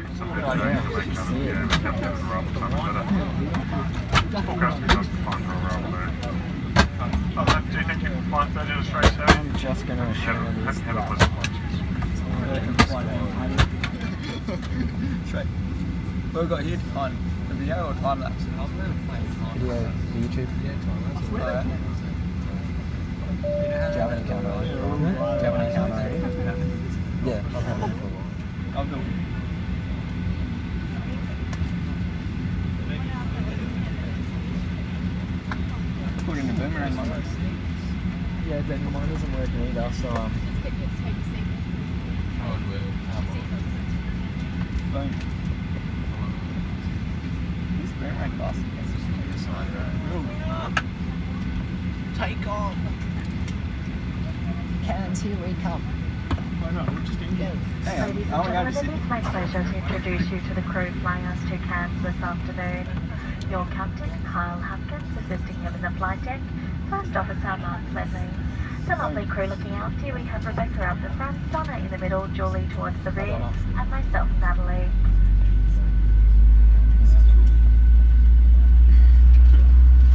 I'm just going to assume it is Straight. What have we got here? On the video or time lapse? video for YouTube. Alright. Do you have any camera? Do you have any camera? Yeah, I'll have one for a while. I'll do it. Put in the boomerang one. Yeah, then mine doesn't work either, so Boom. This boomerang basket is just on the side of the road. Take off. Cairns, here we come. Why not? We're just in here. Ladies and gentlemen, it is my pleasure to introduce you to the crew flying us to Cairns this afternoon. Your captain, Kyle Hopkins, assisting him in the flight deck. First officer, Mark Ledley. The lovely crew looking after you. We have Rebecca up the front, Donna in the middle, Julie towards the rear, and myself, Natalie.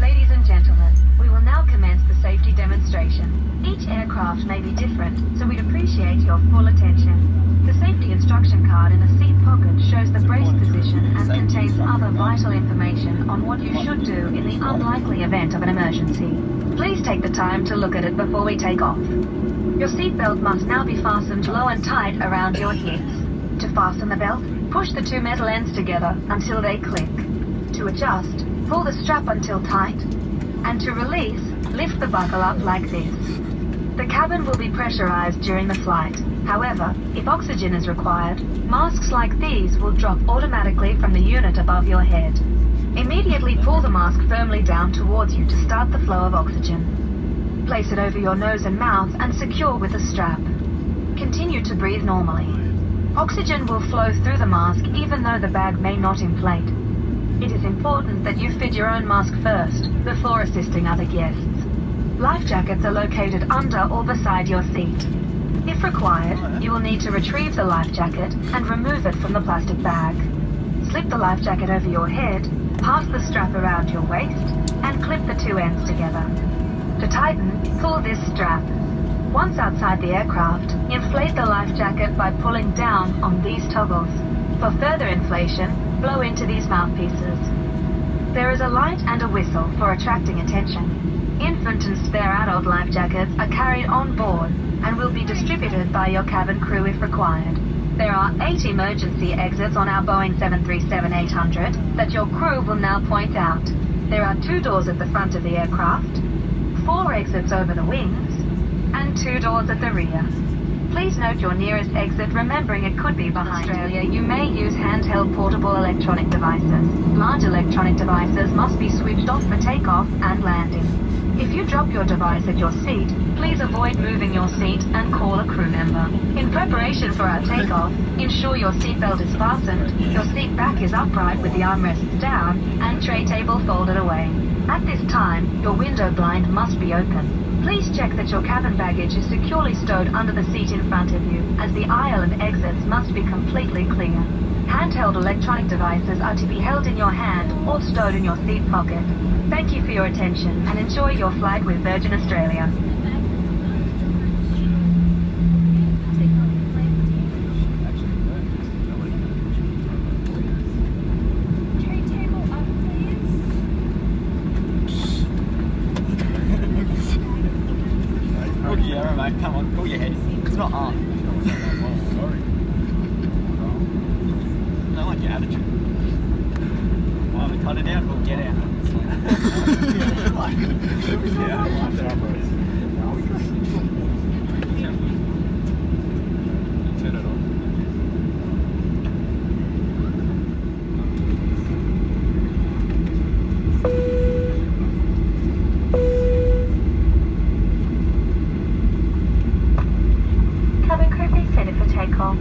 Ladies and gentlemen, we will now commence the safety demonstration. Each aircraft may be different, so we'd appreciate your full attention. The safety instruction card in the seat pocket shows the brace position and contains other vital information on what you should do in the unlikely event of an emergency. Please take the time to look at it before we take off. Your seatbelt must now be fastened low and tight around your hips. To fasten the belt, push the two metal ends together until they click. To adjust, pull the strap until tight, and to release, lift the buckle up like this. The cabin will be pressurized during the flight. However, if oxygen is required, masks like these will drop automatically from the unit above your head. Immediately pull the mask firmly down towards you to start the flow of oxygen. Place it over your nose and mouth and secure with a strap. Continue to breathe normally. Oxygen will flow through the mask even though the bag may not inflate. It is important that you fit your own mask first, before assisting other guests. Life jackets are located under or beside your seat. If required, you will need to retrieve the life jacket and remove it from the plastic bag. Slip the life jacket over your head, pass the strap around your waist, and clip the two ends together. To tighten, pull this strap. Once outside the aircraft, inflate the life jacket by pulling down on these toggles. For further inflation, blow into these mouthpieces. There is a light and a whistle for attracting attention. Infant and spare adult life jackets are carried on board and will be distributed by your cabin crew if required. There are 8 emergency exits on our Boeing 737-800 that your crew will now point out. There are 2 doors at the front of the aircraft, 4 exits over the wings, and 2 doors at the rear. Please note your nearest exit, remembering it could be behind Australia. You may use handheld portable electronic devices. Large electronic devices must be switched off for takeoff and landing. If you drop your device at your seat, please avoid moving your seat and call a crew member. In preparation for our takeoff, ensure your seatbelt is fastened, your seat back is upright with the armrests down, and tray table folded away. At this time, your window blind must be open. Please check that your cabin baggage is securely stowed under the seat in front of you, as the aisle and exits must be completely clear. Handheld electronic devices are to be held in your hand or stowed in your seat pocket. Thank you for your attention and enjoy your flight with Virgin Australia. Mate, come on, pull your head. It's not hard. Sorry. I don't like your attitude. Well, we cut it out, we'll get out. Turn it on. Cabin crew, please set it for takeoff.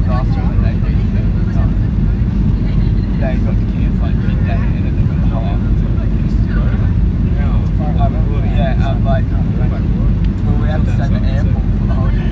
Last time they got to Cairns like midday and then they got a whole hour. Like, well, we have to stay at the airport for the whole day.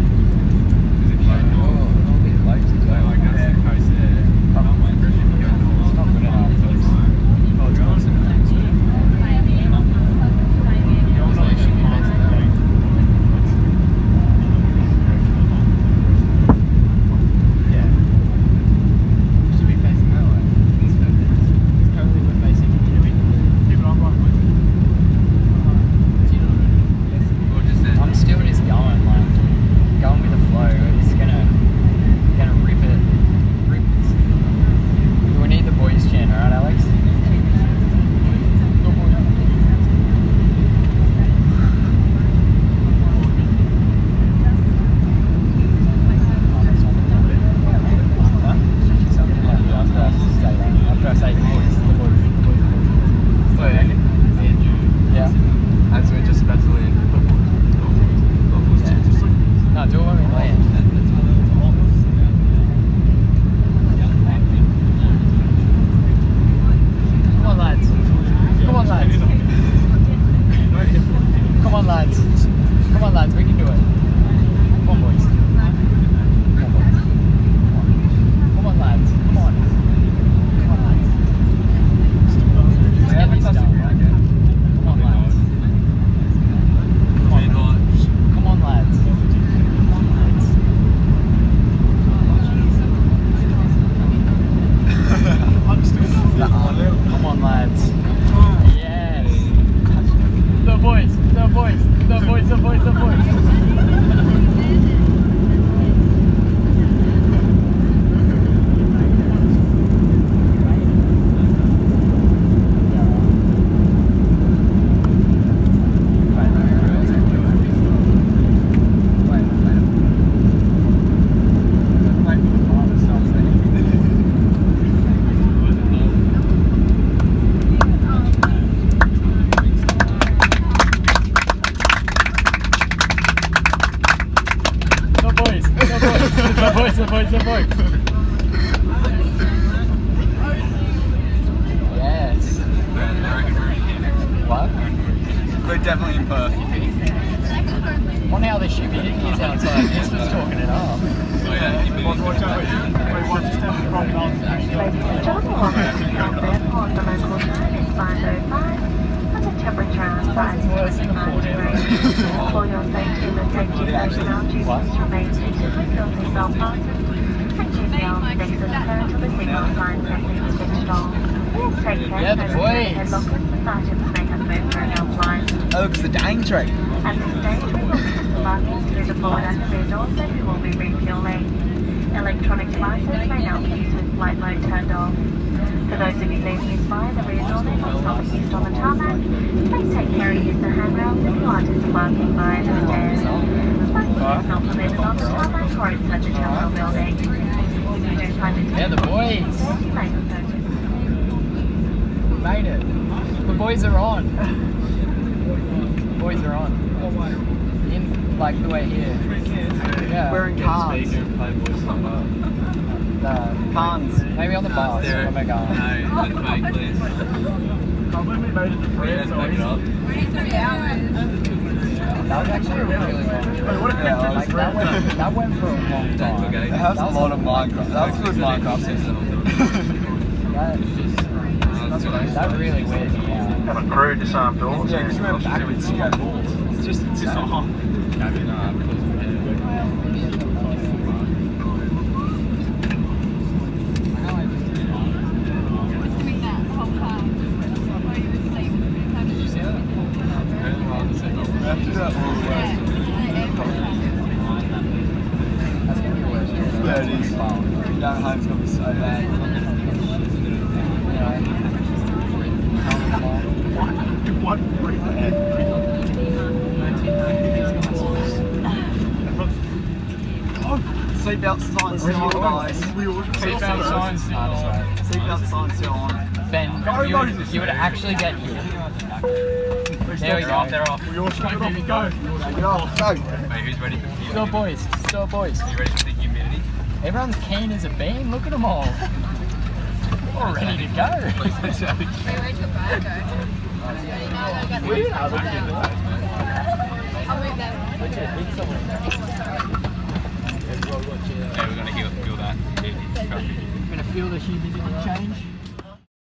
The voice. Yes. What? We're definitely in Perth. Wonder how the humidity is outside. This was talking it up. Ladies and gentlemen, welcome to Cairns Airport. The local time is 5:05 and the temperature outside is 29 degrees. For your safety and the safety personnel, please remain seated with your seatbelt fastened and keep the arms fixed and turn until the signal sign has been switched off. Take care Yeah, the of boys. headlockers. The sergeants may have moved during our flight. Oh, because the Dane tree. At this stage, we will assist the markings through the forward and the rear doors and we will be refueling. Electronic devices may now be used with flight mode turned off. For those of you leaving us via the rear door, they must not be used on the tarmac. Please take care to use the handrails if you are disembarking via the stairs. Smoking is not permitted on the tarmac or inside the terminal building. If you do find it Yeah, the boys. you may refer to We made it. The boys are on. The boys are on. In like the way here. Yeah. We're in Cairns. Cairns. Maybe on the bus. Oh my god. That was actually a really long trip. Yeah, like that went for a long time. It has a lot of Minecraft. That was good Minecraft system. That really weird me out. Have a crew disarm doors. Yeah, because we went backwards to go forward. It's just insane. Yeah, it is. Going home's gonna be so bad. What? Seatbelt signs still on, guys. Seatbelt signs still on. Seatbelt signs still on. Ben, you would actually get here. There we go. They're off. We all straight off. Go. Take it off. Go. Wait, who's ready for the Still boys. Still boys. Are you ready for the humidity? Everyone's keen as a bean. Look at them all. All ready to go. Where'd your bag go? Weird how they do that. I'll move them. Legit, hit someone. Yeah, we're gonna feel that. I'm gonna feel the humidity change.